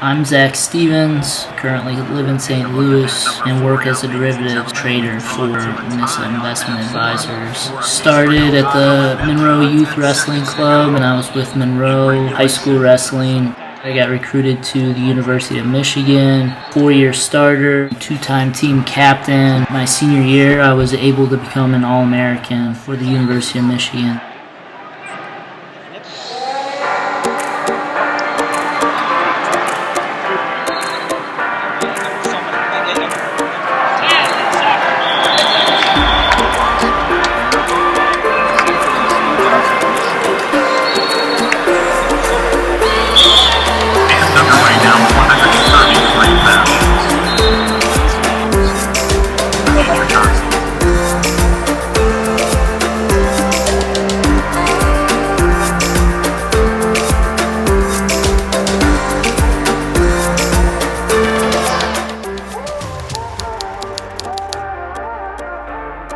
I'm Zach Stevens, currently live in St. Louis and work as a derivative trader for NISA Investment Advisors. Started at the Monroe Youth Wrestling Club, and I was with Monroe High School Wrestling. I got recruited to the University of Michigan, 4-year starter, 2-time team captain. My senior year, I was able to become an All-American for the University of Michigan.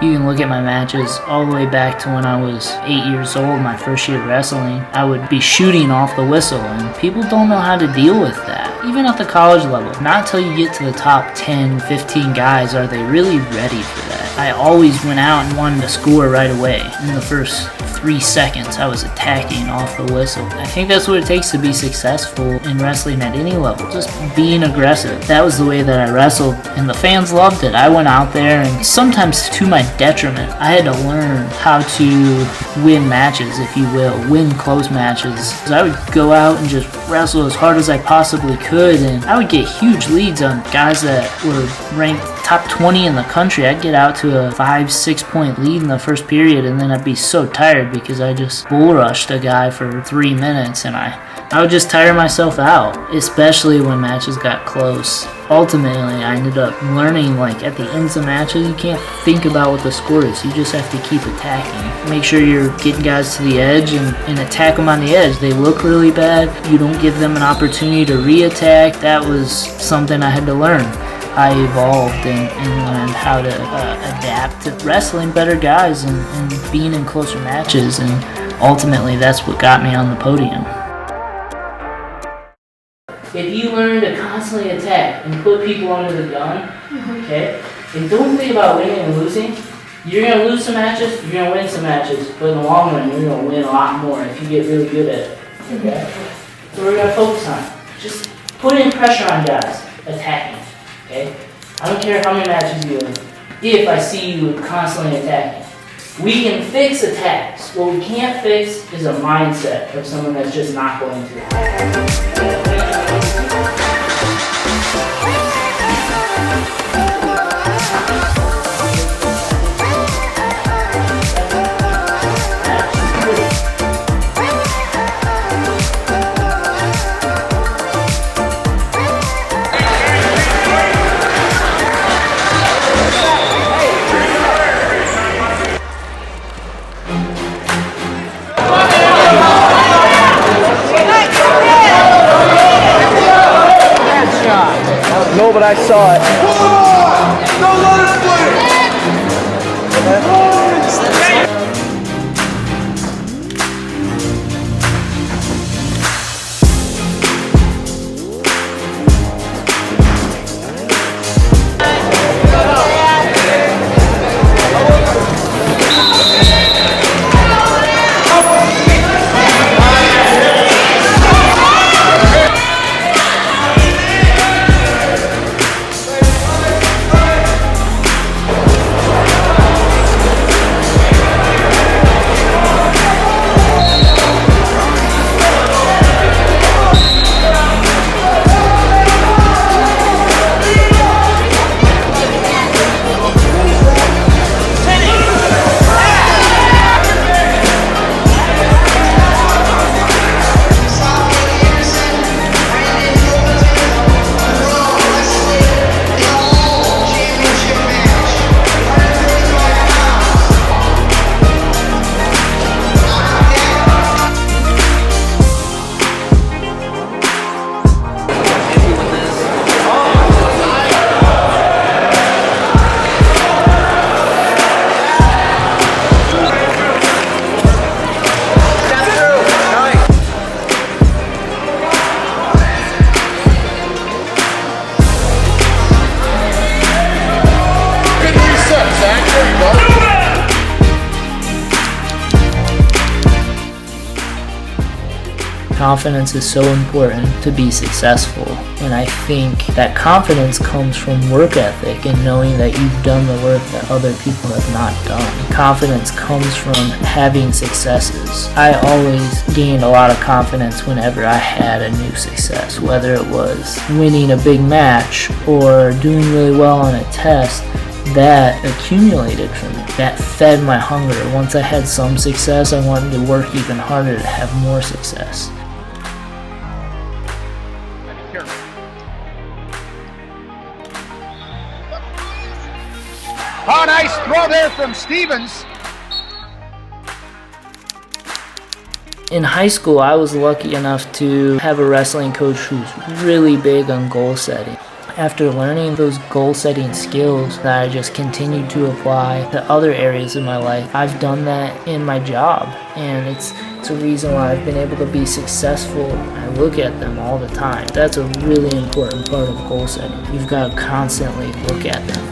You can look at my matches all the way back to when I was 8 years old, my first year wrestling. I would be shooting off the whistle, and people don't know how to deal with that. Even at the college level, not until you get to the top 10, 15 guys are they really ready for that. I always went out and wanted to score right away. In the first 3 seconds, I was attacking off the whistle. I think that's what it takes to be successful in wrestling at any level, just being aggressive. That was the way that I wrestled, and the fans loved it. I went out there, and sometimes to my detriment, I had to learn how to win matches, if you will, win close matches. Because I would go out and just wrestle as hard as I possibly could, and I would get huge leads on guys that were ranked top 20 in the country. I'd get out to a 5-6 point lead in the first period, and then I'd be so tired because I just bull rushed a guy for 3 minutes, and I would just tire myself out, especially when matches got close. Ultimately, I ended up learning, like, at the ends of matches, you can't think about what the score is. You just have to keep attacking. Make sure you're getting guys to the edge and attack them on the edge. They look really bad. You don't give them an opportunity to re-attack. That was something I had to learn. I evolved and learned how to adapt to wrestling better guys and being in closer matches, and ultimately that's what got me on the podium. If you learn to constantly attack and put people under the gun, okay, and don't think about winning and losing, you're going to lose some matches, you're going to win some matches, but in the long run you're going to win a lot more if you get really good at it, okay? So we're going to focus on just putting pressure on guys, attacking. Okay? I don't care how many matches you win, if I see you constantly attacking. We can fix attacks. What we can't fix is a mindset of someone that's just not going to. No, but I saw it. Don't let it Confidence is so important to be successful, and I think that confidence comes from work ethic and knowing that you've done the work that other people have not done. Confidence comes from having successes. I always gained a lot of confidence whenever I had a new success, whether it was winning a big match or doing really well on a test. That accumulated for me. That fed my hunger. Once I had some success, I wanted to work even harder to have more success. Oh, nice throw there from Stevens. In high school, I was lucky enough to have a wrestling coach who's really big on goal setting. After learning those goal-setting skills that I just continued to apply to other areas of my life, I've done that in my job, and it's a reason why I've been able to be successful. I look at them all the time. That's a really important part of goal setting. You've got to constantly look at them.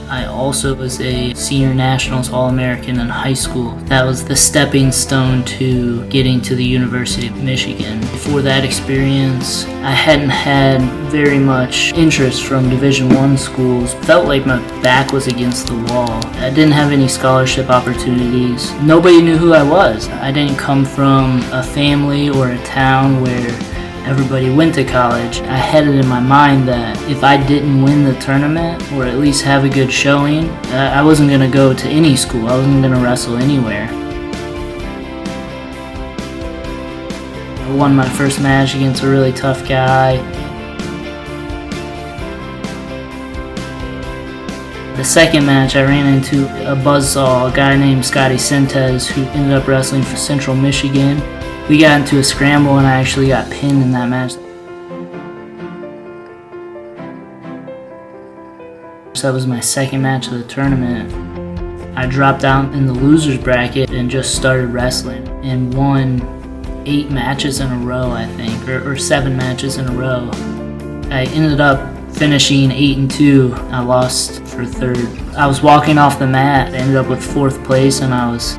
I also was a senior nationals All-American in high school. That was the stepping stone to getting to the University of Michigan. Before that experience, I hadn't had very much interest from Division I schools. Felt like my back was against the wall. I didn't have any scholarship opportunities. Nobody knew who I was. I didn't come from a family or a town where everybody went to college. I had it in my mind that if I didn't win the tournament or at least have a good showing, I wasn't going to go to any school. I wasn't going to wrestle anywhere. I won my first match against a really tough guy. The second match, I ran into a buzzsaw, a guy named Scotty Sintez, who ended up wrestling for Central Michigan. We got into a scramble and I actually got pinned in that match. So that was my second match of the tournament. I dropped out in the loser's bracket and just started wrestling and won 8 matches in a row, I think, or 7 matches in a row. I ended up finishing 8-2. I lost for 3rd. I was walking off the mat, I ended up with 4th place, and I was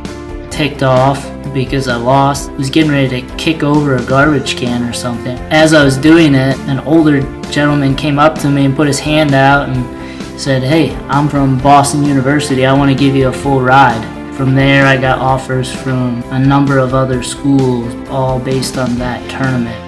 ticked off because I lost. I was getting ready to kick over a garbage can or something. As I was doing it, an older gentleman came up to me and put his hand out and said, "Hey, I'm from Boston University. I want to give you a full ride." From there, I got offers from a number of other schools, all based on that tournament.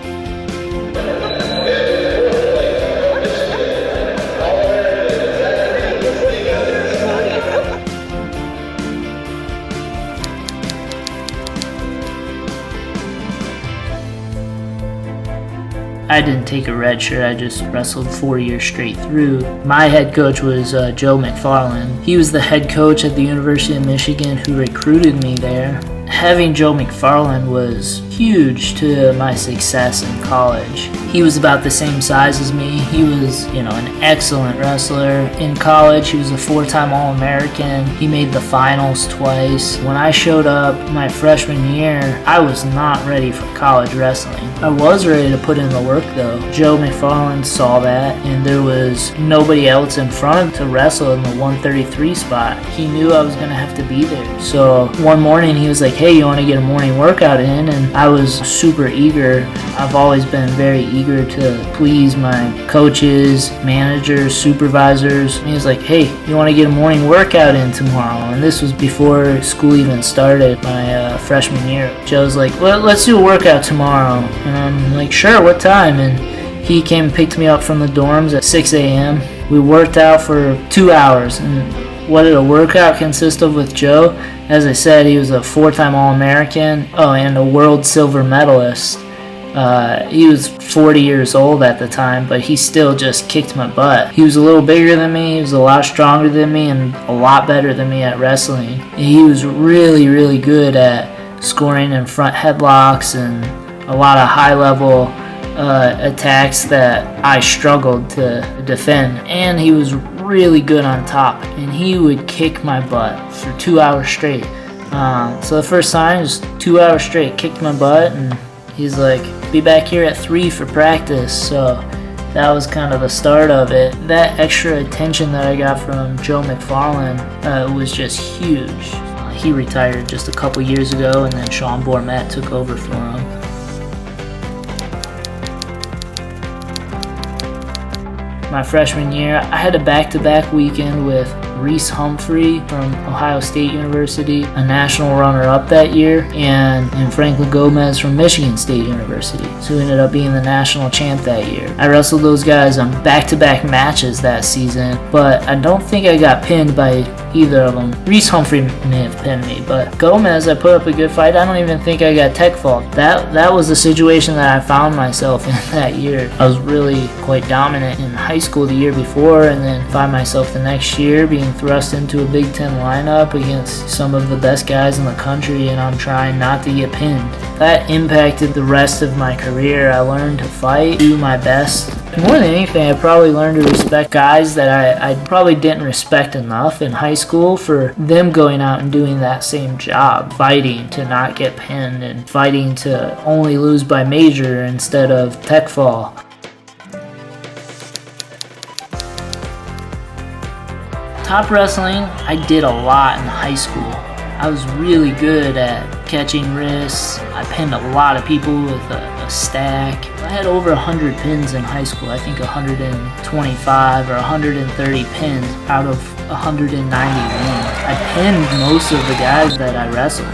I didn't take a red shirt, I just wrestled 4 years straight through. My head coach was Joe McFarland. He was the head coach at the University of Michigan who recruited me there. Having Joe McFarland was huge to my success in college. He was about the same size as me. He was, an excellent wrestler. In college, he was a 4-time All-American. He made the finals twice. When I showed up my freshman year, I was not ready for college wrestling. I was ready to put in the work though. Joe McFarland saw that, and there was nobody else in front to wrestle in the 133 spot. He knew I was going to have to be there. So one morning he was like, "Hey, you want to get a morning workout in?" And I was super eager. I've always been very eager to please my coaches, managers, supervisors. And he was like, "Hey, you want to get a morning workout in tomorrow?" And this was before school even started, my freshman year. Joe's like, "Well, let's do a workout tomorrow." And I'm like, "Sure, what time?" And he came and picked me up from the dorms at 6 a.m. We worked out for 2 hours, and What did a workout consist of with Joe? As I said, he was a 4-time All-American, and a world silver medalist. He was 40 years old at the time, but he still just kicked my butt. He was a little bigger than me, he was a lot stronger than me, and a lot better than me at wrestling. He was really, really good at scoring in front headlocks and a lot of high-level attacks that I struggled to defend. And he was really good on top, and he would kick my butt for 2 hours straight. So the first time, just 2 hours straight, kicked my butt, and he's like, be back here at 3 for practice. So that was kind of the start of it. That extra attention that I got from Joe McFarlane was just huge. He retired just a couple years ago, and then Sean Bourmet took over for him. My freshman year, I had a back-to-back weekend with Reese Humphrey from Ohio State University, a national runner-up that year, and Franklin Gomez from Michigan State University, who ended up being the national champ that year. I wrestled those guys on back-to-back matches that season, but I don't think I got pinned by either of them. Reese Humphrey may have pinned me, but Gomez, I put up a good fight. I don't even think I got tech fault. That was the situation that I found myself in that year. I was really quite dominant in high school the year before, and then find myself the next year being thrust into a Big Ten lineup against some of the best guys in the country, and I'm trying not to get pinned. That impacted the rest of my career. I learned to fight, do my best. More than anything, I probably learned to respect guys that I probably didn't respect enough in high school for them going out and doing that same job, fighting to not get pinned and fighting to only lose by major instead of tech fall. Top wrestling, I did a lot in high school. I was really good at catching wrists. I pinned a lot of people with a stack. I had over 100 pins in high school. I think 125 or 130 pins out of 190 wins. I pinned most of the guys that I wrestled.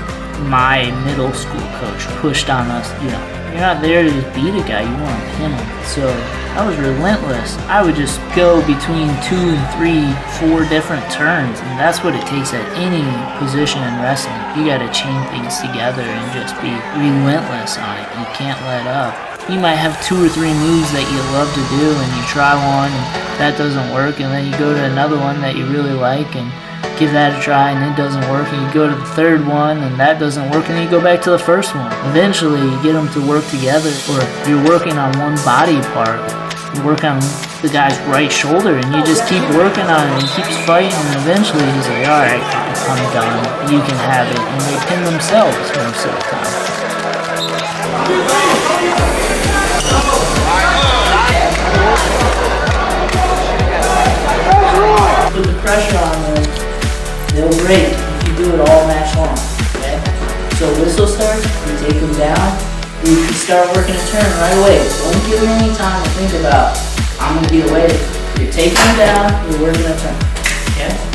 My middle school coach pushed on us, you're not there to just beat a guy, you want to pin him. So I was relentless. I would just go between 2 and 3, 4 different turns, and that's what it takes at any position in wrestling. You got to chain things together and just be relentless on it. You can't let up. You might have 2 or 3 moves that you love to do, and you try one and that doesn't work, and then you go to another one that you really like and give that a try, and it doesn't work, and you go to the third one and that doesn't work, and then you go back to the first one. Eventually you get them to work together, or you're working on one body part. You work on the guy's right shoulder, and you just keep working on it, and he keeps fighting, and eventually he's like, alright, I'm done, you can have it, and they pin themselves most of the time. Put the pressure on them, they'll break if you do it all match long, okay? So whistle starts, you take them down, you can start working a turn right away. Don't give them any time to think about, I'm gonna be away. You're taking them down, you're working a turn, okay?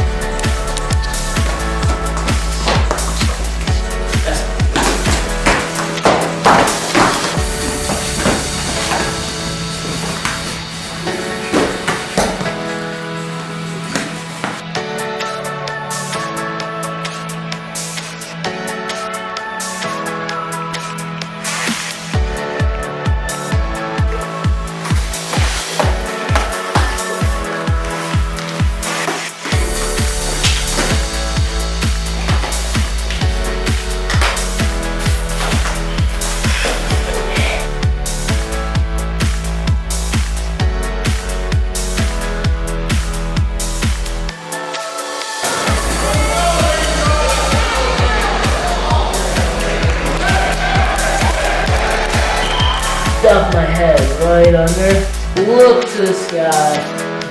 Stuff my head right under. Look to the sky.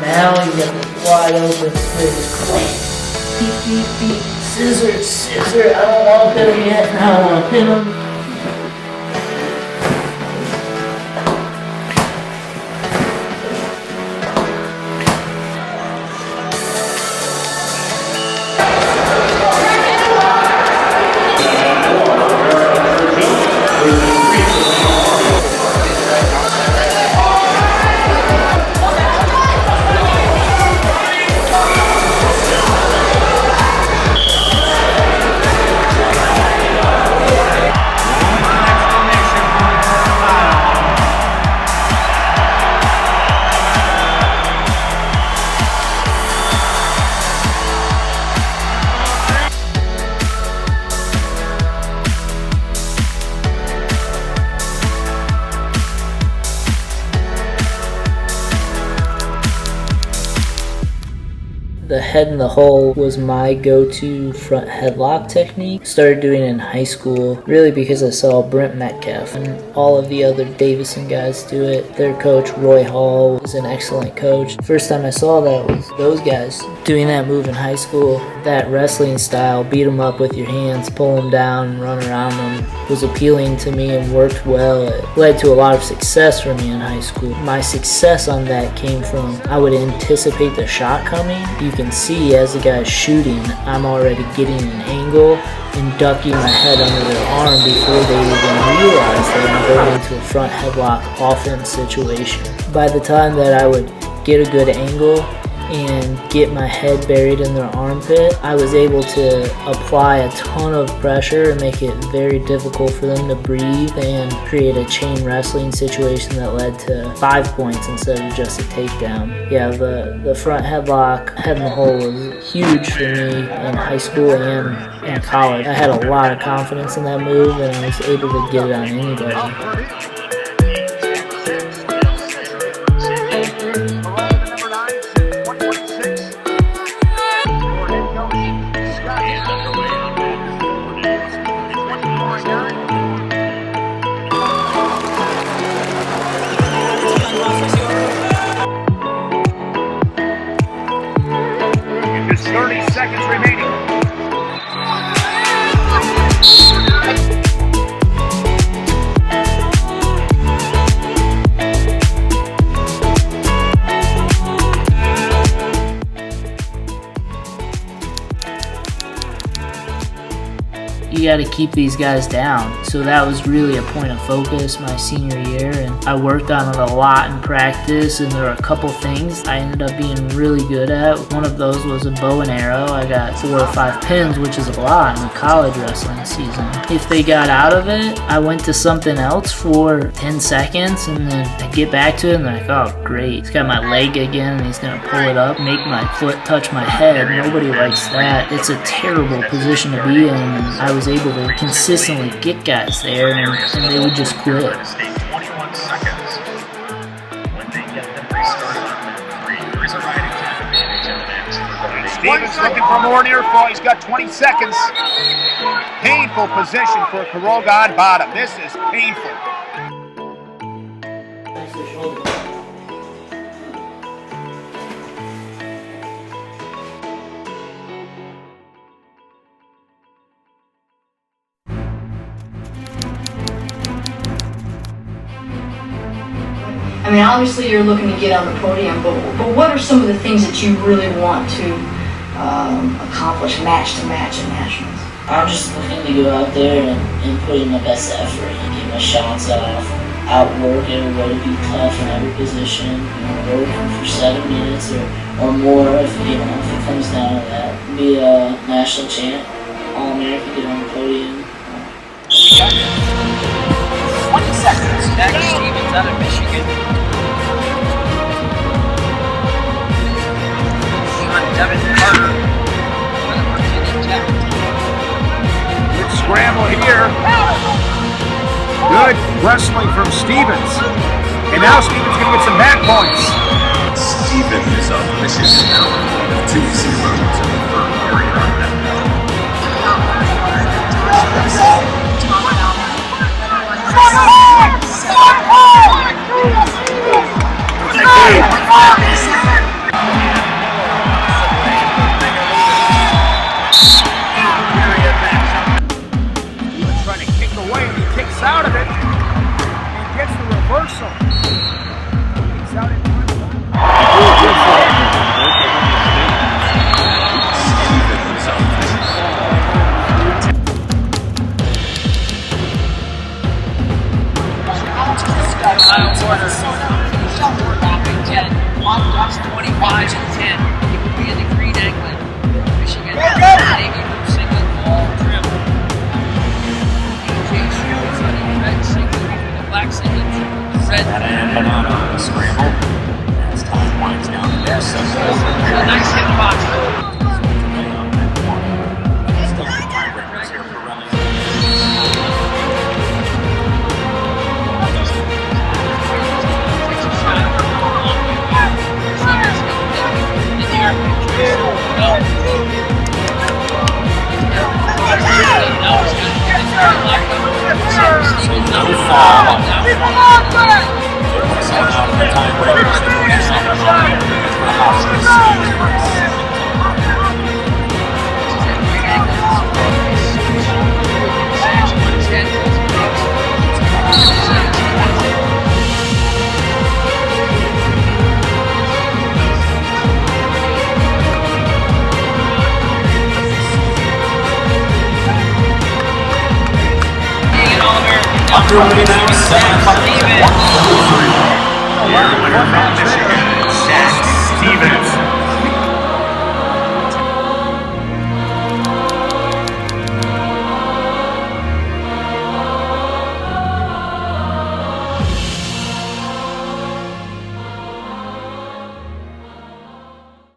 Now you get this wide open space. Clank. Beep, beep, beep. Scissor, scissor. I don't want to pin him yet. Now I want to pin him. head in the hole was my go-to front headlock technique. Started doing it in high school, really because I saw Brent Metcalf and all of the other Davison guys do it. Their coach, Roy Hall, was an excellent coach. First time I saw that was those guys doing that move in high school. That wrestling style, beat them up with your hands, pull them down and run around them, was appealing to me and worked well. It led to a lot of success for me in high school. My success on that came from I would anticipate the shot coming. You can see as the guy's shooting, I'm already getting an angle and ducking my head under their arm before they even realize that I'm going into a front headlock offense situation. By the time that I would get a good angle and get my head buried in their armpit, I was able to apply a ton of pressure and make it very difficult for them to breathe and create a chain wrestling situation that led to 5 points instead of just a takedown. Yeah, the front headlock, head in the hole was huge for me in high school and in college. I had a lot of confidence in that move and I was able to get it on anybody. There's 30 seconds remaining. You got to keep these guys down. So that was really a point of focus my senior year, and I worked on it a lot in practice, and there were a couple things I ended up being really good at. One of those was a bow and arrow. I got 4 or 5 pins, which is a lot in the college wrestling season. If they got out of it, I went to something else for 10 seconds, and then I get back to it, and they're like, oh great, he's got my leg again, and he's going to pull it up, make my foot touch my head. Nobody likes that. It's a terrible position to be in, and I was able to consistently get guys there, and they would just quit. 21 seconds when they get them restarted on that 3. There is a riding time advantage on that. Stevens looking for more near fall. He's got 20 seconds. Painful position for Kuroga on bottom. This is painful. I mean, obviously you're looking to get on the podium, but what are some of the things that you really want to accomplish match to match in nationals? I'm just looking to go out there and put in my best effort and get my shots off, outwork everybody, be tough in every position, work for 7 minutes or more if it comes down to that. Be a national champ, All-American, get on the podium. 20 seconds. Next, Stevens out of Michigan. Devin Carter. Good scramble here. Good wrestling from Stevens. And now Stevens going to get some back points. Stevens of Michigan now 2-0 to the third period on that. Trying to kick away, and he kicks out of it and gets the reversal. Kicks out in front. Winner from Michigan, Zach Stevens.